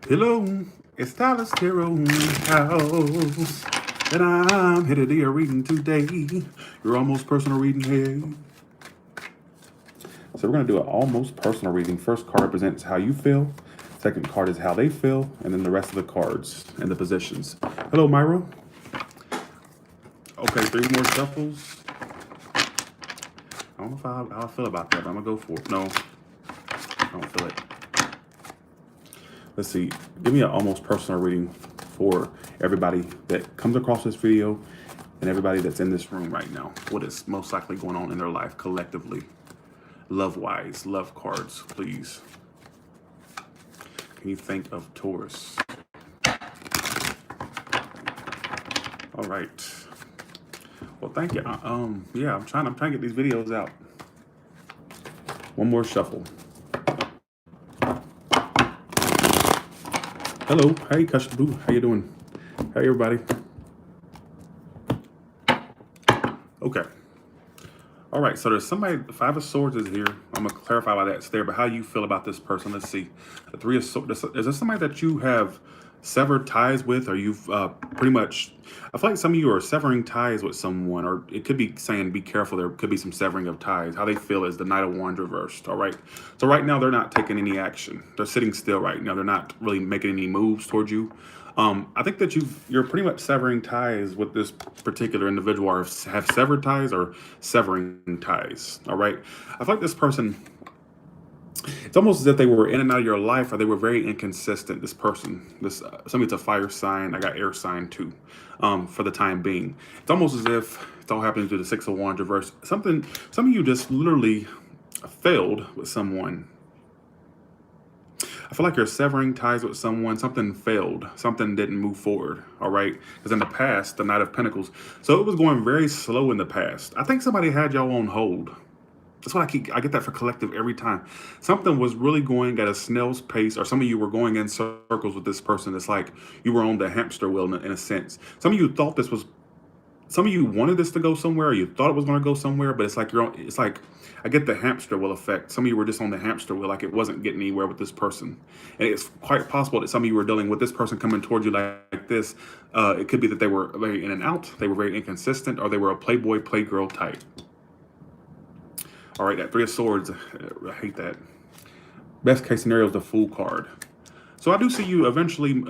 Hello, it's Tyler Tarot House, and I'm here to do your reading today. Your almost personal reading here. So we're going to do an almost personal reading. First card represents how you feel. Second card is how they feel, and then the rest of the cards and the positions. Hello, Myra. Okay, 3 more shuffles. I don't know how I feel about that, but I'm going to go for it. No, I don't feel it. Let's see. Give me an almost personal reading for everybody that comes across this video and everybody that's in this room right now. What is most likely going on in their life collectively? Love-wise, love cards, please. Can you think of Taurus? All right. Well, thank you. Yeah, I'm trying to get these videos out. One more shuffle. Hello, hey, Kushbu, how you doing? Hey, everybody. Okay. All right, so there's somebody, the 5 of Swords is here. I'm gonna clarify why that's there, but how you feel about this person? Let's see. The 3 of Swords, is there somebody that you have severed ties with, or you've pretty much, I feel like some of you are severing ties with someone, or it could be saying be careful, there could be some severing of ties. How they feel is the Knight of Wands reversed, all right? So right now they're not taking any action. They're sitting still right now. They're not really making any moves towards you. I think that you're pretty much severing ties with this particular individual, or have severed ties or severing ties, all right? I feel like this person, it's almost as if they were in and out of your life, or they were very inconsistent. This person, somebody's a fire sign. I got air sign too, for the time being. It's almost as if it's all happening to the 6 of Wands reverse. Some of you just literally failed with someone. I feel like you're severing ties with someone. Something failed. Something didn't move forward, all right? Because in the past, the Knight of Pentacles, so it was going very slow in the past. I think somebody had y'all on hold. That's what I get that for collective every time. Something was really going at a snail's pace, or some of you were going in circles with this person. It's like you were on the hamster wheel in a sense. Some of you thought this was, some of you wanted this to go somewhere, or you thought it was going to go somewhere, but it's like it's like, I get the hamster wheel effect. Some of you were just on the hamster wheel, like it wasn't getting anywhere with this person. And it's quite possible that some of you were dealing with this person coming towards you like this. It could be that they were very in and out, they were very inconsistent, or they were a playboy, playgirl type. All right, that 3 of Swords, I hate that. Best case scenario is the Fool card. So I do see you eventually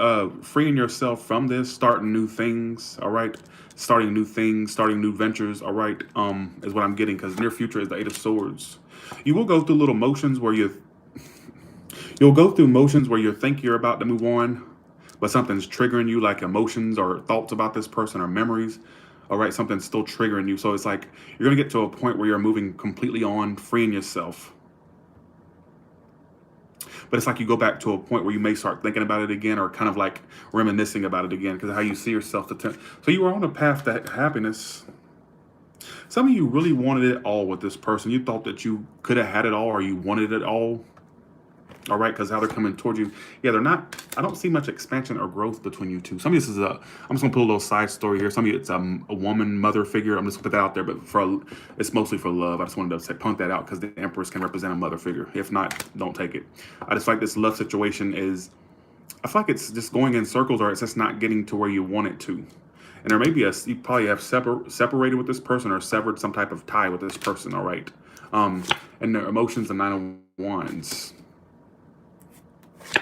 freeing yourself from this, starting new things, all right? Starting new things, starting new ventures, all right, is what I'm getting, because near future is the 8 of Swords. You will go through little motions where you'll go through motions where you think you're about to move on, but something's triggering you, like emotions or thoughts about this person or memories. All right, something's still triggering you. So it's like you're going to get to a point where you're moving completely on, freeing yourself. But it's like you go back to a point where you may start thinking about it again, or kind of like reminiscing about it again, because of how you see yourself. So you were on a path to happiness. Some of you really wanted it all with this person. You thought that you could have had it all, or you wanted it all. All right, because how they're coming towards you. Yeah, they're not, I don't see much expansion or growth between you two. Some of this is I'm just gonna put a little side story here. Some of you, it's a woman, mother figure. I'm just gonna put that out there, but it's mostly for love. I just wanted to point that out because the Empress can represent a mother figure. If not, don't take it. I just like this love situation is, I feel like it's just going in circles, or it's just not getting to where you want it to. And there may be you probably have separated with this person, or severed some type of tie with this person, all right? And their emotions, the 9 of Wands.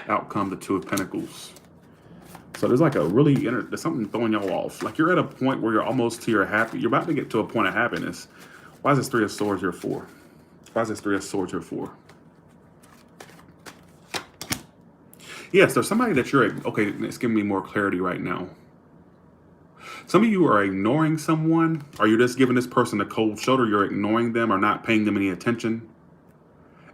Outcome, the 2 of Pentacles. So there's like a really there's something throwing y'all off. Like you're at a point where you're almost to your happy. You're about to get to a point of happiness. Why is this 3 of Swords here for? Why is this 3 of Swords here for? Yes, there's somebody that you're, okay, it's giving me more clarity right now. Some of you are ignoring someone, or you're just giving this person a cold shoulder. You're ignoring them or not paying them any attention.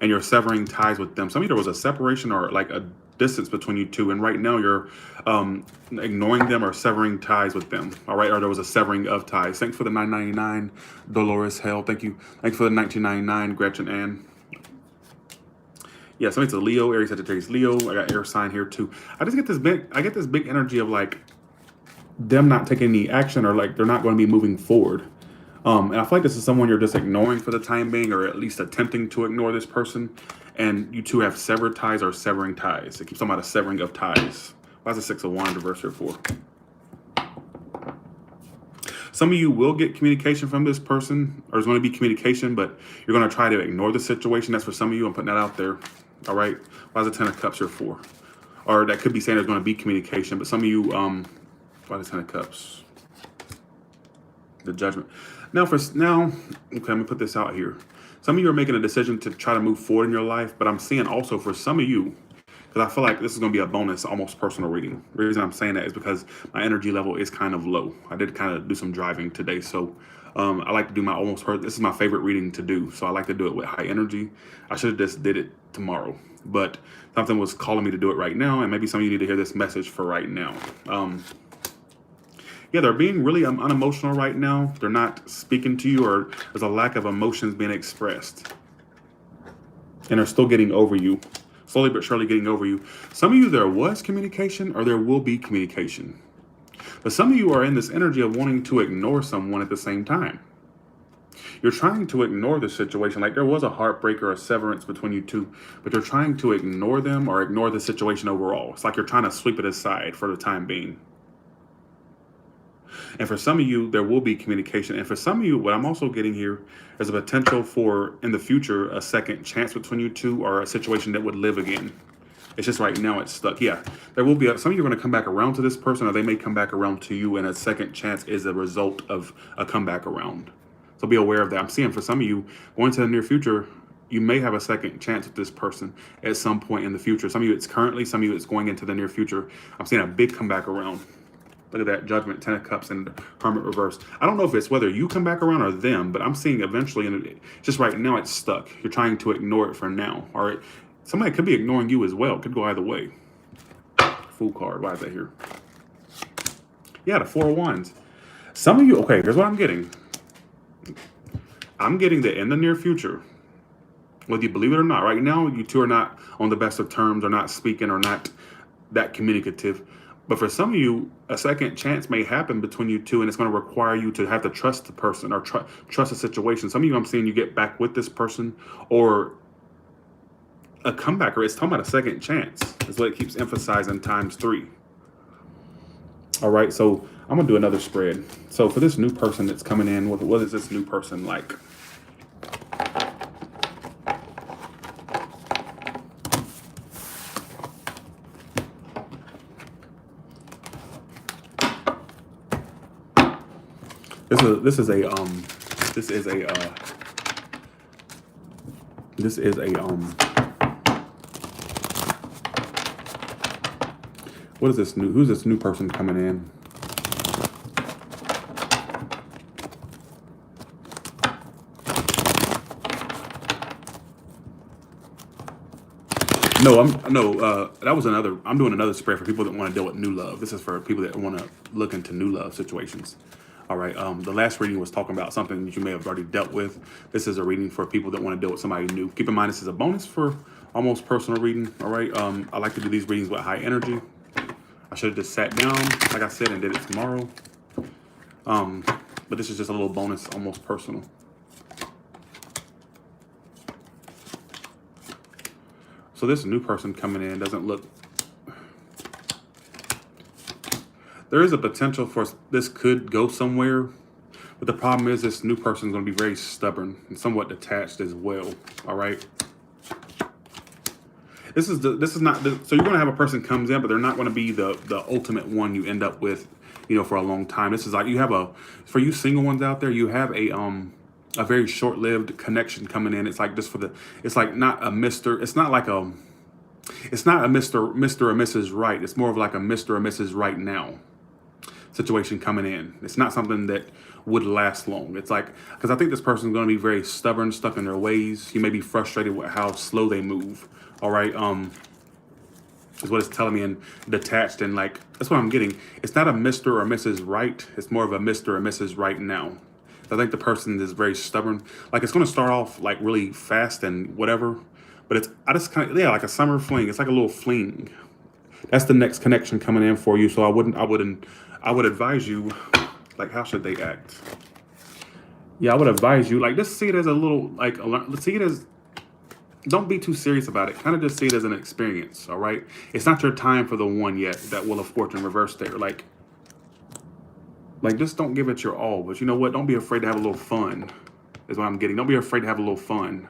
And you're severing ties with them. Some of you, there was a separation or like a distance between you two, and right now you're ignoring them or severing ties with them, all right? Or there was a severing of ties. Thanks for the 999, Dolores Hale. Thank you. Thanks for the 1999, Gretchen Ann. Yeah, somebody's a Leo, Aries, Sagittarius, Leo. I got air sign here too. I get this big energy of like them not taking any action, or like they're not going to be moving forward. And I feel like this is someone you're just ignoring for the time being, or at least attempting to ignore this person. And you two have severed ties or severing ties. It keeps talking about a severing of ties. Why is the Six of Wands reversed here for? Some of you will get communication from this person, or there's going to be communication, but you're going to try to ignore the situation. That's for some of you. I'm putting that out there. All right. Why is the Ten of Cups here for? Or that could be saying there's going to be communication, but some of you, why the Ten of Cups? The Judgment. Okay, I'm gonna put this out here. Some of you are making a decision to try to move forward in your life, but I'm seeing also for some of you, because I feel like this is gonna be a bonus, almost personal reading. The reason I'm saying that is because my energy level is kind of low. I did kind of do some driving today, so I like to do my this is my favorite reading to do, so I like to do it with high energy. I should have just did it tomorrow, but something was calling me to do it right now, and maybe some of you need to hear this message for right now. Yeah, they're being really unemotional right now. They're not speaking to you, or there's a lack of emotions being expressed. And they're still getting over you, slowly but surely getting over you. Some of you, there was communication, or there will be communication. But some of you are in this energy of wanting to ignore someone at the same time. You're trying to ignore the situation. Like there was a heartbreak or a severance between you two, but you're trying to ignore them or ignore the situation overall. It's like you're trying to sweep it aside for the time being. And for some of you, there will be communication. And for some of you, what I'm also getting here is a potential for, in the future, a second chance between you two, or a situation that would live again. It's just right now it's stuck. Yeah, there will be some of you are going to come back around to this person, or they may come back around to you, and a second chance is a result of a comeback around. So be aware of that. I'm seeing for some of you, going to the near future, you may have a second chance with this person at some point in the future. Some of you it's currently, some of you it's going into the near future. I'm seeing a big comeback around. Look at that, Judgment, Ten of Cups, and Hermit reverse. I don't know if it's whether you come back around or them, but I'm seeing eventually, and just right now it's stuck. You're trying to ignore it for now. Or somebody could be ignoring you as well. It could go either way. Fool card, why is that here? Yeah, the Four of Wands. Some of you, okay, here's what I'm getting. I'm getting that in the near future, whether you believe it or not, right now you two are not on the best of terms, or not speaking, or not that communicative. But for some of you, a second chance may happen between you two, and it's going to require you to have to trust the person, or trust the situation. Some of you, I'm seeing you get back with this person, or a comeback, or it's talking about a second chance. Is what it keeps emphasizing ×3. All right, so I'm going to do another spread. So for this new person that's coming in, what is this new person like? This is a what is this new, who's this new person coming in? That was another, I'm doing another spread for people that want to deal with new love. This is for people that want to look into new love situations. All right, the last reading was talking about something that you may have already dealt with. This is a reading for people that want to deal with somebody new. Keep in mind, this is a bonus for almost personal reading. All right, I like to do these readings with high energy. I should have just sat down, like I said, and did it tomorrow. But this is just a little bonus, almost personal. So this new person coming in doesn't look... There is a potential for this could go somewhere, but the problem is this new person is going to be very stubborn and somewhat detached as well. All right. So you're going to have a person comes in, but they're not going to be the ultimate one you end up with, for a long time. This is like for you single ones out there, you have a very short-lived connection coming in. It's like it's like not a Mr. It's not like it's not a Mr. or Mrs. Right. It's more of like a Mr. or Mrs. Right now situation coming in. It's not something that would last long. It's like, because I think this person is going to be very stubborn, stuck in their ways. You may be frustrated with how slow they move. All right. Is what it's telling me, and detached, and like, that's what I'm getting. It's not a Mr. or Mrs. Right. It's more of a Mr. or Mrs. Right now. I think the person is very stubborn. Like, it's going to start off like really fast and whatever, but it's, like a summer fling. It's like a little fling. That's the next connection coming in for you. So I would advise you, like, how should they act? Yeah, I would advise you, like, just see it as a little, like, see it as, don't be too serious about it. Kind of just see it as an experience, all right? It's not your time for the one yet that will of fortune reverse there. Like, just don't give it your all. But you know what? Don't be afraid to have a little fun, is what I'm getting. Don't be afraid to have a little fun.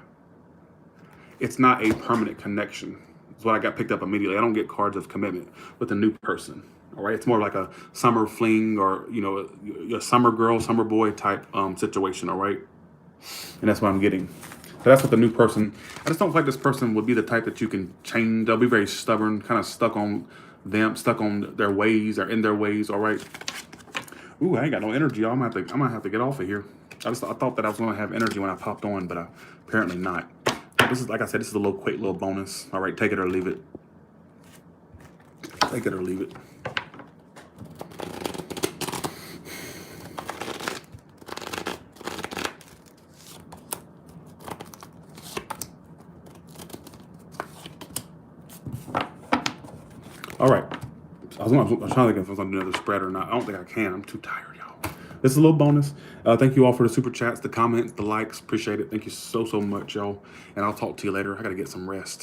It's not a permanent connection. That's what I got picked up immediately. I don't get cards of commitment with a new person. All right, it's more like a summer fling, or your summer girl, summer boy type situation. All right, and that's what I'm getting. So that's what the new person. I just don't feel like this person would be the type that you can change. They'll be very stubborn, kind of stuck on them, stuck on their ways or in their ways. All right. Ooh, I ain't got no energy. I'm gonna have to get off of here. I thought that I was gonna have energy when I popped on, but apparently not. This is, like I said, this is a little quick little bonus. All right, take it or leave it. Take it or leave it. All right. I was trying to think if I was gonna do another spread or not. I don't think I can. I'm too tired, y'all. This is a little bonus. Thank you all for the super chats, the comments, the likes. Appreciate it. Thank you so much, y'all. And I'll talk to you later. I gotta get some rest.